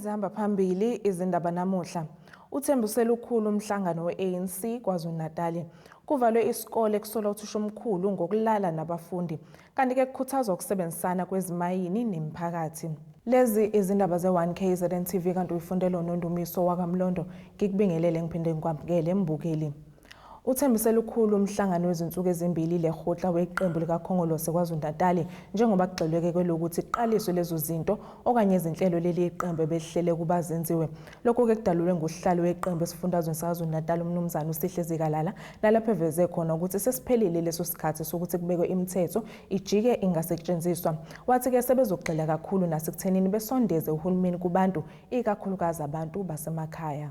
Zihamba phambili izindaba namuhla. Uthembusela ukhulu umhlangano we-ANC KwaZulu-Natal. Kuvalwe isikole kusolwa uthisha omkhulu ngokulala nabafundi. Kanti-ke kukhuthazwa ukusebenzisana kwezimayini nemiphakathi. Lezi izindaba ze-1KZN TV kanti uyifundela uNondumiso wakamlondo. Ngikubingelele ngiphinde ngikwamukele mbukeli. Uthembusela ukhulu umhlangano wezinsuku ezimbili lehotla weqembu likaKhongolose KwaZulu-Natal njengoba kugxilwe kwelokuthi iqaliswe lezo zinto okanye izinhlelo leli qembu behlele kuba zenziwe. Lokho ke kudalulwe nguhlalo weqembu esifundazweni saKwaZulu-Natal umnumzana uSihle Zikalala nalapho eveze khona ukuthi sesiphelile leso sikhathi sokuthi kubekwe imithetho ijike ingasetshenziswa. Wathi ke sebezogxila kakhulu nasekuthenini besondeze uhulumeni kubantu ikakhulukazi abantu basemakhaya.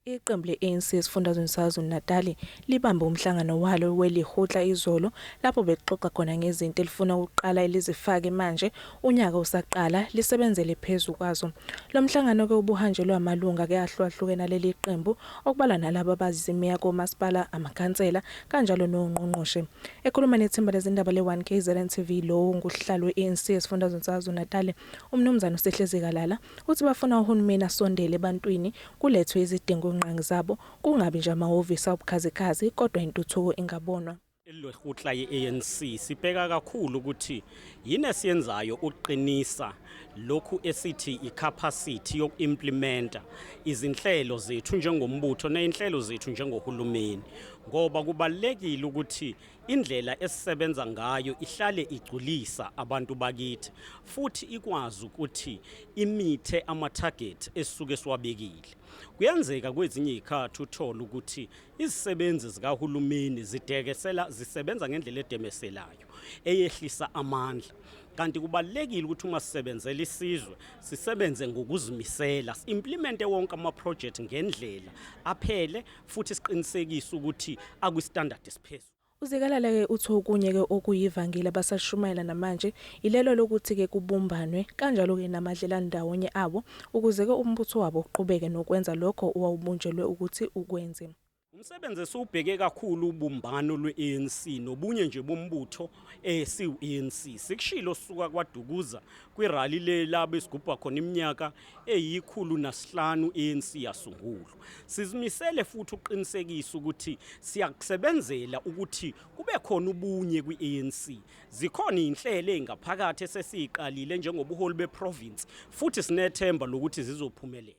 Iqembu le-ANC esifundazweni saKwaZulu-Natal libambe umhlangano walo welihotla izolo lapho bexoxa khona ngezinto elifuna ukuqala elizifake manje unyaka usaqala lisebenzele phezulu kwazo. Lo mhlangano ke ubuhanjelwe amalunga ke ahlukahlukene leli qembu okubala nalabo abazimiya komasipala amakhansela kanjalo nongqongqoshe. Ekhuluma nethimba lezindaba le-1KZN TV lo nguhlalo we-ANC esifundazweni saKwaZulu-Natal umnumzana uSihle Zikalala uthi bafuna uhulumeni asondele ebantwini kulethwe izidingo nqangi zabo kungabi nje amahhovisi abukhazikhazi kodwa intuthuko ingabonwa. Elwehutla ye-ANC sibheka kakhulu ukuthi yini esiyenzayo uqinisa lokhu esithi icapacity yokuimplementa izinhlelo zethu njengombutho nezinhlelo zethu njengohulumeni, ngoba kubalekile ukuthi indlela esisebenza ngayo ihlale igculisa abantu bakithi futhi ikwazi ukuthi imithe ama-target esisuke siwabekile. Kuyenzeka kwezinye izikhathi uthola ukuthi izisebenzi zikahulumeni zisebenza ngendlela edemeselayo eyehlisa amandla, kanti kubalekile ukuthi uma sisebenzela isizwe sisebenze ngokuzimisela, implemente wonke ama-project ngendlela aphele futhi siqinisekise ukuthi akwi-standard esiphezulu. Uzikalala-ke uthi okunye-ke okuyivangile abasashumayela namanje ilelo lokuthi-ke kubumbanwe kanjalo-ke namadlelane ndawonye abo ukuze-ke umbutho wabo uqhubeke nokwenza lokho owawubunjelwe ukuthi ukwenze. Umsebenzi esiwubheke kakhulu ubumbano lwe-ANC nobunye nje bombutho siwu-ANC sikushilo sisuka kwaDukuza kwirally lelabo esigubha khona iminyaka 105 ANC yasungulwa. Sizimisele futhi uqinisekisa ukuthi siyakusebenzela ukuthi kube khona ubunye kwi-ANC. Zikhona inhlelo engaphakathi esesiqalile njengobuholi beprovince futhi sinethemba lokuthi zizophumelela.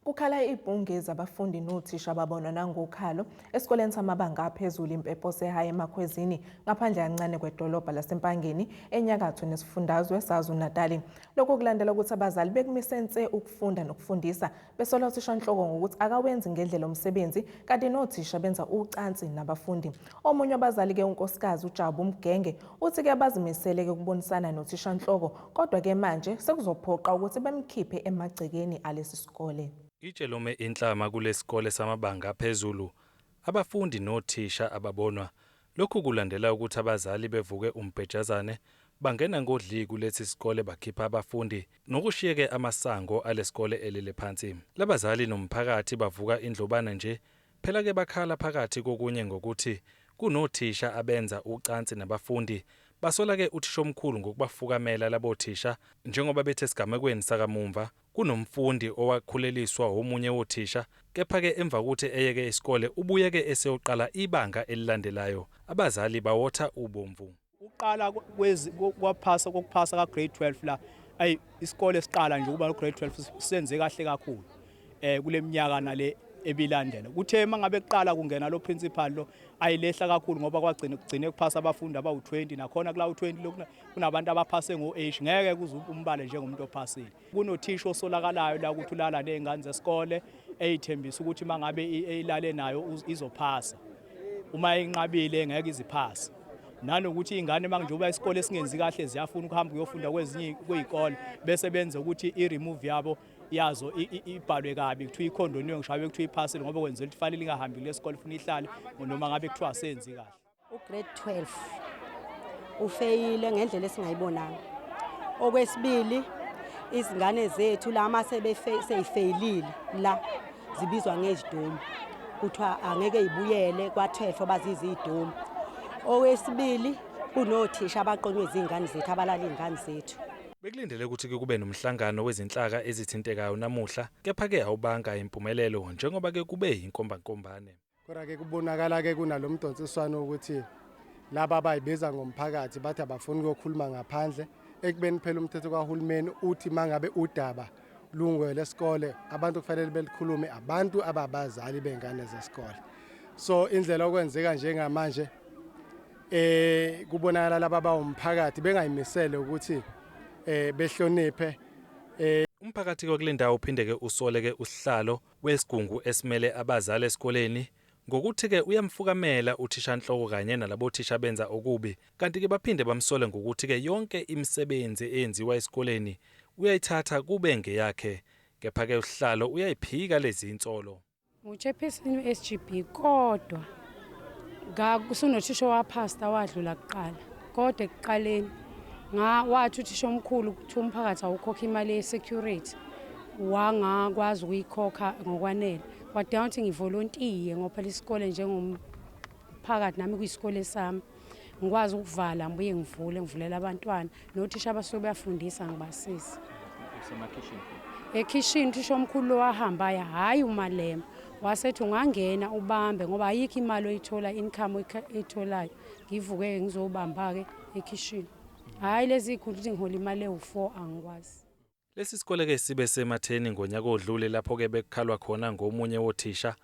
Kukhala ibhungezi abafundi nothisha babona nangokhalo esikoleni samabanga aphezulu impepho seHayi eMakhwezini ngaphandle kancane kwedolobha laseMpangeni enyakatho nesifundazwe saKwaZulu-Natal. Lokho kulandela ukuthi abazali bekumisense ukufunda nokufundisa besola uthishanhloko ngokuthi akawenzi ngendlela umsebenzi kanti nothisha benza ucansi nabafundi. Omunye abazali ke unkosikazi uJabu Mgenge uthi ke abazimisele ke ukubonisana nothishanhloko kodwa ke manje sekuzophoqa ukuthi bemkhiphe emagcekeni alesi sikole. Itshelome inhlama kulesikole samabanga aphezulu abafundi nothisha ababonwa lokhu kulandela ukuthi abazali bevuke umbhejazane bangena ngodliku lesi sikole bakhipha abafundi nokushiyeke amasango alesikole elele phansi. Labazali nomphakathi bavuka indlobana nje phela ke bakhala phakathi kokunye ngokuthi kunothisha abenza ucansi nabafundi basola ke uthisha omkhulu ngokubafukamela labothisha njengoba bethe sigamekweni sakamumva kunomfundi owakhuleliswa omunye wothisha kepha ke emva kokuthi eyeke isikole ubuye ke eseyoqala ibanga elilandelayo abazali bawotha ubomvu. Uqala kokuphasa ka grade 12 la isikole siqala nje kuba grade 12 senze kahle kakhulu kuleminyaka nale ebilandela. Kuthe mangabe kuqala kungena lo principal lo ayilehla kakhulu ngoba kugcine kuphasa abafundi abawu20 nakhona kula u20 kunabantu abaphase ngo-age ngeke kuze umbale njengomuntu ophasile. Kunothisha osolakalayo la ukuthi ulala nezingane zesikole eyithembisa ukuthi mangabe eyilale nayo izophasa. Uma inqabile ngeke iziphase. Nanokuthi ingane manjengoba isikole singenzi kahle ziyafuna ukuhamba uyofunda kwezinye kwezikole bese benza ukuthi i-remove yabo yazo ibhalwe kabi kuthiwa ikhondoniwe ngishaye kuthiwa iphasile ngoba kwenzela ukuthi fanele ingahambi lesikole funa ihlale noma ngabe kuthiwa senzi kahle. Ugrade 12 ufeyile ngendlela esingayibonanga. Okwesibili izingane zethu lama seyifeyilile la zibizwa ngezidomi kuthiwa angeke ibuyele kwa12 abazizi izidomi. Owesibili kunothisha abaqonywe izingane zethu abalala izingane zethu. Bekulindele ukuthi kube nomhlangano wezinhlaka ezithintekayo namuhla, kepha-ke awubanga impumelelo njengoba-ke kube inkombankombane. Kodwa-ke kubonakala-ke kunalomdonsiswano ukuthi laba abayibiza ngomphakathi bathi abafuni ukuyokhuluma ngaphandle, ekubeni phela umthetho kahulumeni uthi mangabe udaba lungwele esikole abantu kufanele belikhulume abantu ababazali bengane zesikole. So indlela okwenzeka njengamanje kubonakala laba bawumphakathi bengayimisele ukuthi behloniphe. Umphakathi kwakule ndawo uphinde-ke usole-ke usihlalo wesigungu esimele abazali esikoleni ngokuthi-ke uyamfukamela uthishanhloko kanye nalabo thisha benza okubi, kanti-ke baphinde bamsole ngokuthi-ke yonke imisebenzi eyenziwa esikoleni uyayithatha kube ngeyakhe, kepha-ke usihlalo uyayiphika lezi insolo. Uchairperson we-SGB kodwa kusunothisha wapasta wadlula kuqala, kodwa ekuqaleni wathi uthisha omkhulu ukuthi umphakathi awukhokha imali ye-security wangakwazi ukuyikhokha ngokwanele, wadinga ukuthi ngivolontiye ngoba isikole njengomphakathi nami kuyisikole sami ngikwazi ukuvala ngibuye ngivulela abantwana nothisha abasuke bayafundisa ngibasiza ekhishini. Uthisha omkhulu wahambayo hayi umalema wasethi ungangena ubambe ngoba ayikho imali oyithola income oyitholayo ngivuke ngizobamba-ke ekhishini, hayi lezi ikhulu ukuthi ngihola imali ewu-4 angikwazi. Lesi sikole-ke sibe sematheni ngonyaka odlule lapho-ke bekukhalwa khona ngomunye wothisha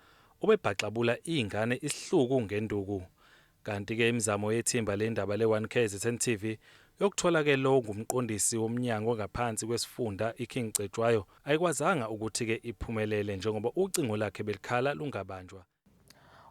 obebhaxabula iy'ngane isihluku ngenduku. Kanti-ke imizamo yethimba lendaba le-1KZN TV yokuthola-ke lo ngumqondisi womnyango ngaphansi kwesifunda iKing Cetshwayo ayikwazanga ukuthi-ke iphumelele njengoba ucingo lakhe belikhala lungabanjwa.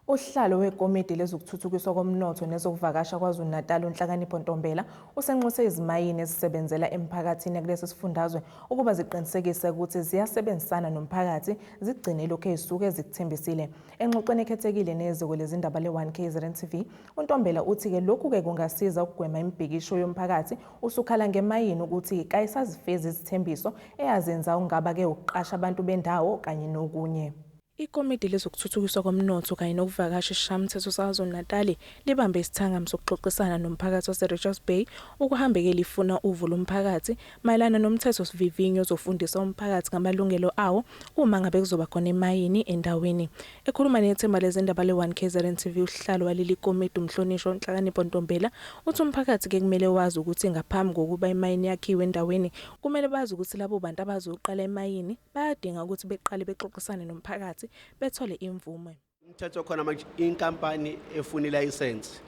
Uhlalo wekomidi lezokuthuthukiswa komnotho nezokuvakasha KwaZulu-Natal uNhlakanipho Ntombela usenxuse izimayini ezisebenzela emphakathini kulesi sifundazwe ukuba ziqinisekise ukuthi ziyasebenzisana nomphakathi zigcine lokho ezisuke zikuthembisile. Engxoxweni ekhethekile neziko lezindaba le-1KZN TV, uNtombela uthi-ke lokhu-ke kungasiza ukugwema imibhikisho yomphakathi usukhala ngemayini ukuthi kayisazifezi izithembiso eyazenza ungaba-ke ukuqasha abantu bendawo kanye nokunye. Ikomidi lezokuthuthukiswa komnotho kanye nokuvakasha isishayamathetho saKwaZulu-Natal libambe isithangami sokuxoxisana nomphakathi waseRichards Bay ukuhambeke lifuna uvo lomphakathi mayelana nomthethosivivinyo ozofundisa umphakathi ngamalungelo awo uma ngabe kuzoba khona emayini endaweni. Ekhuluma nethemba lezindaba le-1KZN TV uhlalo waleli komidi umhlonishwa uNhlakanipho Ntombela uthi umphakathi-ke kumele wazi ukuthi ngaphambi kokuba imayini yakhiwe endaweni kumele bazi ukuthi labo bantu abazoqala emayini bayadinga ukuthi beqale bexoxisane nomphakathi bethole imvume. Umthetho khona manje inkampani efuna ilayisensi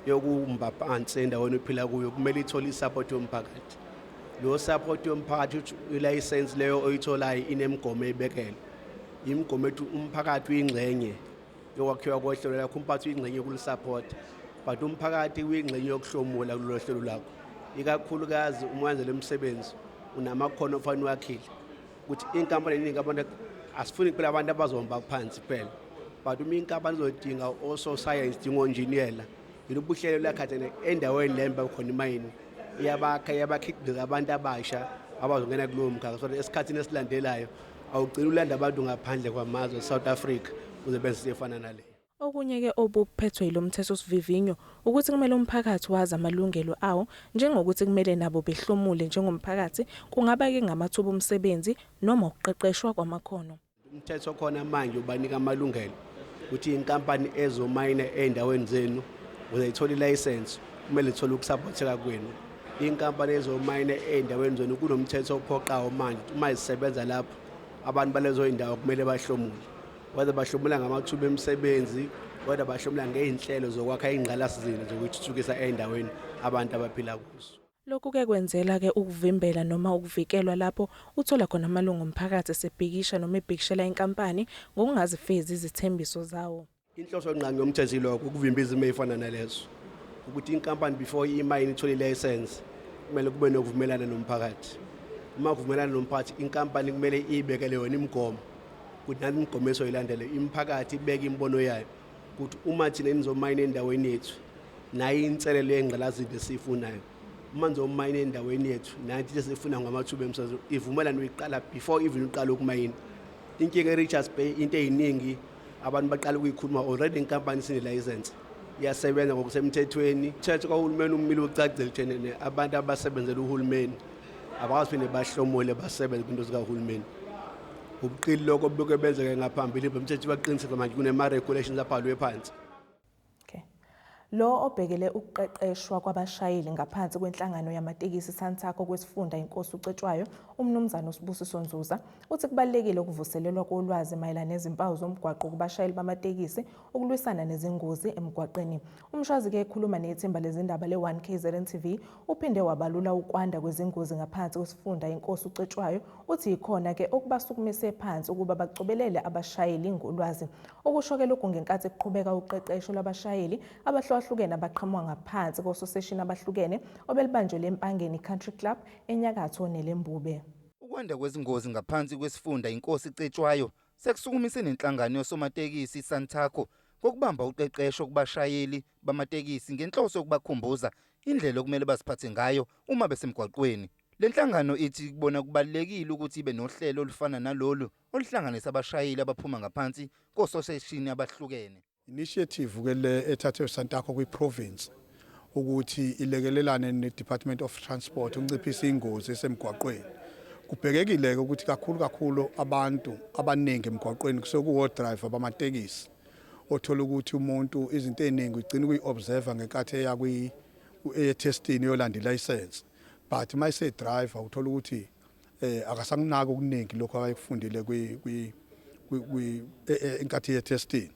yokumba phansi endaweni ophila kuyo kumele ithole isupport yomphakathi. Lo support yomphakathi ilayisensi leyo oyitholayo inemigomo ebekelwe. Imigomo ethu umphakathi uyingxenye yokwakhiwa kohlelo lakho, umphathi uyingxenye kulisupport, but umphakathi uyingxenye yokuhlomula kulolu hlelo lakho. Ikakhulukazi umwenze umsebenzi unamakhono ofanele wakhile ukuthi inkampani eningi abantu asifuni kuphela abantu abazomba phansi kuphela, but uma inkampani izodinga also science dingo engineer ilubuhlelo lakhathene endaweni lemba khona imayini iyabakhiqiza abantu abasha abazongena kulowo mkhakha. So esikhathini esilandelayo awugcina ulanda abantu ngaphandle kwamazwe South Africa ukuze benze efana nale. Okunye-ke obuphethwe yilo mthethosivivinyo ukuthi kumele umphakathi wazi amalungelo awo njengokuthi kumele nabo behlomule njengomphakathi kungaba-ke ngamathuba omsebenzi noma ukuqeqeshwa kwamakhono. Umthetho khona manje ubanika amalungelo ukuthi inkampani ezomayina endaweni zenu uzayithola ilayisensi kumele ithole ukusupporteka kwenu. Inkampani ezomayina endaweni zenu kunomthetho ophoqayo manje uma isebenza lapho abantu balezo indawo kumele bahlomule, whether bahlomula ngamathuba emisebenzi, whether bahlomula ngeinhlelo zokwakha ingqalasizinda zokuthuthukisa endaweni abantu abaphila kuzo. Lokhu-ke kwenzela-ke ukuvimbela noma ukuvikelwa lapho uthola khona amalungu omphakathi esebhikisha noma ebhikishela inkampani ngokungazifezi izithembiso zawo. Inhloso nqangi yomthetho lokho ukuvimba izimo ezifana nalezo ukuthi inkampani before imayini ithole ilayisensi kumele kube nokuvumelana nomphakathi. Uma kuvumelana nomphakathi inkampani kumele ibekele yona imigomo ukuthi nani imigomo esoyilandele, imiphakathi ibeke imbono yayo ukuthi uma thina nizomayina endaweni yethu nayi inselelo yengqalasizinda esifunayo. Uma nizomayina endaweni yethu nathi lesifuna ngamathuba emsebenzi ivumelano uyiqala before even uqala ukumayina. Inkinga eRichards Bay into eyiningi abantu baqala ukuyikhuluma already inkampani sine license iyasebenza ngokusemthethweni. Umthetho kahulumeni umile ucacile ukuthi abantu abasebenzela uhulumeni abaphinde bahlomule basebenze kwinto zikahulumeni. Ubuqili lokho obuke benzeke ngaphambili bomthetho baqiniseka manje kunema-regulations abhalwe phansi. Okay. Lo obhekele ukuqeqeshwa kwabashayeli ngaphansi kwenhlangano yamatekisi Santaco kwesifunda inkosi ucetshwayo umnumzana uSibusiso Nzuza uthi kubalekile ukuvuselelwa kolwazi mayelana nezimpawu zomgwaqo kubashayeli bamatekisi ukulwisana nezingozi emgwaqeni. Umshazi ke ekhuluma nethimba lezindaba le1KZN TV uphinde wabalula ukwanda kwezingozi ngaphansi kwesifunda inkosi ucetshwayo uthi ikhona ke okubasukumise phansi ukuba bacobelele abashayeli ngolwazi. Okusho ke lokhu ngenkathi kuqhubeka uqeqesho lwabashayeli abahlukahlukene abaqhamuka ngaphansi kososeshini abahlukene obelibanjwe lempangeni Country Club enyakatho neLembube. Ukwanda kwezingozi ngaphansi kwesifunda inkosi icetshwayo sekusukumise nenhlangano yosomatekisi Santaco kokubamba uqeqesho kubashayeli bamatekisi ngenhloso yokubakhumbuza indlela okumele baziphathe ngayo uma besemgwaqweni. Lenhlangano ithi kubona kubalekile ukuthi ibe nohlelo olufana nalolu oluhlanganisa abashayeli abaphuma ngaphansi kososeshini abahlukene. Initiative ke le ethathwe Santaco kwi-province ukuthi ilekelelane ne-Department of Transport unciphisa ingozi esemgwaqweni. Kubhekekile ukuthi kakhulu abantu abaningi emgwaqweni kusokuwo driver bamatekisi othola ukuthi umuntu izinto eziningi ugcina ukuyi-observe ngenkathi eya kwi-testing yolanda license, but mayise driver uthola ukuthi akasanaki okuningi lokho akayifundile enkathi ye-testing.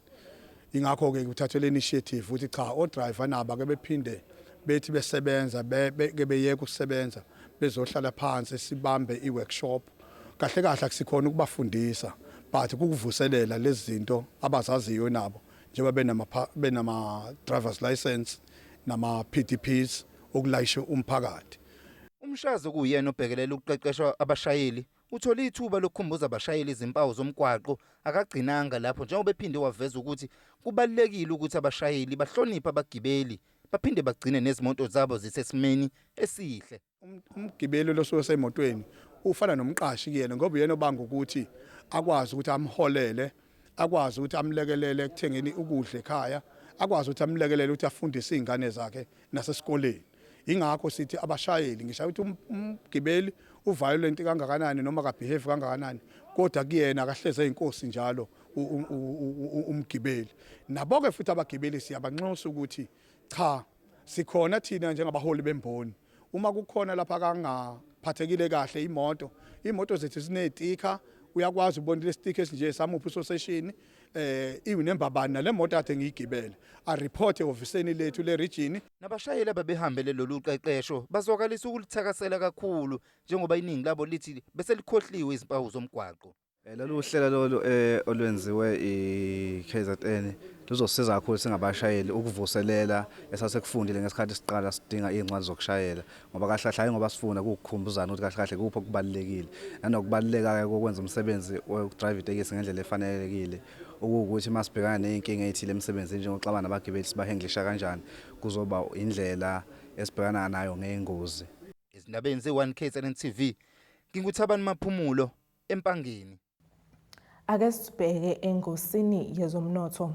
Ingakho ke kuthathwe initiative ukuthi cha o-driver nabo ke bephinde bethi besebenza ke beyeke ukusebenza bezohlala phansi sibambe i-workshop kahle kahle akusikhona ukubafundisa but kukuvuselela lezi zinto abazaziyo nabo njengoba benama driver's license nama PDPs okulayisha umphakathi. Umshazi okuyena obhekelela ukuqeqeshwa abashayeli uthola ithuba lokukhumbuza abashayeli izimpawu zomgwaqo akagcinanga lapho njengoba bephinde waveza ukuthi kubalekile ukuthi abashayeli bahloniphe abagibeli baphinde bagcine nezimoto zabo zisesimeni esihle. Umgibeli losuke semotweni ufana nomqashi kuyena ngoba uyena obanga ukuthi akwazi ukuthi amholele, akwazi ukuthi amlekelele ekuthengeni ukudla ekhaya, akwazi ukuthi amlekelele ukuthi afundise izingane zakhe nasesikoleni. Ingakho sithi abashayeli ngisho ukuthi umgibeli uviolent kangakanani noma ka behave kangakanani kodwa kuyena akahleze inkosi njalo umgibeli. Nabo ke futhi abagibeli siyabanxusa ukuthi cha sikhona thina njengabaholi bemboni uma kukhona lapha kangaphathekile kahle imoto zethu zinetika uyakwazi ubona le stick esinje samuphi usoseshini iwunembabani nale moto ade ngiyigibele a report ehofisini lethu le region. Nabashayeli ababehambele lolu qeqesho bazokalisa ukulithakasela kakhulu njengoba iningi labo lithi bese likhohliwe izimpawu zomgwaqo. Lolu hlelo lolu olwenziwe iKZN luzosiza kakhulu singabashayeli ukuvuselela esasekufundile ngesikhathi siqala sidinga izincwadi zokushayela ngoba kahle kahle ngoba sifuna ukukhumbuzana ukuthi kahle kahle kupho kubalekile nanokubaleka kokwenza umsebenzi wokudrive itekisi ngendlela efanelekile ukuthi masibhekana nezinkinga ezithile emsebenzini njengokuxabana nabagibeli sibahenglisha kanjani kuzoba indlela esibhekana nayo ngeengozi. Izindabeni ze1KZN TV nginguthabani Maphumulo empangeni. Ake sibheke engosini yezomnotho.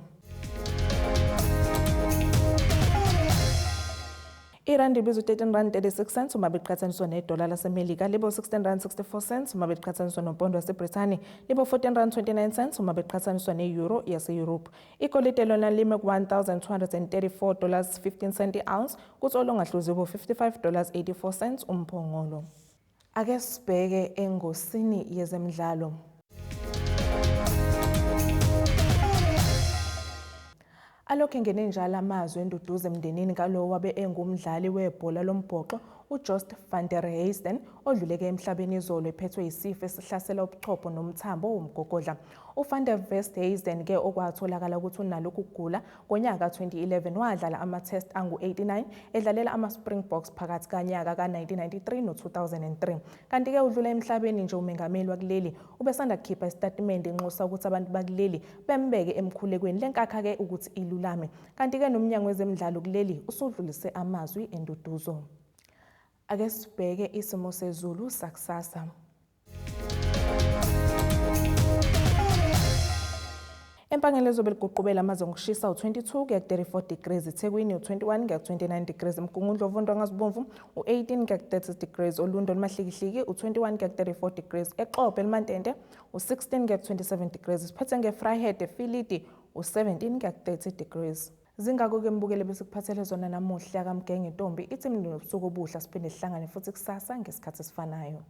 Irandi ibiza R13.36 uma beqhathaniswa nedola laseMelika libo R16.64 uma beqhathaniswa nopondo waseBrithani libo R14.29 uma beqhathaniswa neeuro yase-Europe. Igolide lona lime $1,234.15 i-ounce kuthi olongahluziwe $55.84 umphongolo. Ake sibheke engosini yezemidlalo. Alokho engene njalo amazwi enduduzo emndenini ngalo wabe engumdlali webhola lombhoxo uJoost van der Heijden odluleke emhlabeni izolo ephethwe isifo esihlasela ubuchopho nomthambo womgogodla. uVan der Heijden ke okwatholakala ukuthi unalo ukugula ngonyaka ka2011 wadlala ama-test angu-89 edlalela ama-Springboks phakathi kanyaka ka1993 no2003. Kanti ke udlula emhlabeni nje umengameli wakuleli ubesanda kukhipha isitatimende inxusa ukuthi abantu bakuleli bembeke emkhulekweni lenkakha ke ukuthi ilulame. Kanti ke nomnyango wezemidlalo kuleli usudlulise amazwi enduduzo. Ake sibheke isimo sezulu sakusasa. Empangeni lizobe liguqubela amaze ngokushisa u22 kuya ku34 degrees, eThekwini u21 kuya ku29 degrees, eMgungundlo ovundwa ngazibomvu u18 kuya ku30 degrees, Olundo luMahlikihli u21 kuya ku34 degrees, eXhobe eMantende u16 kuya ku27 degrees, isiphethe ngeVryheid eFilidi u17 kuya ku30 degrees. Zingakho-ke mbukele bese kuphathele zona namuhla kaMgenge Ntombi, ithi mina nobusuku obuhle siphinde sihlangane futhi kusasa ngesikhathi esifanayo.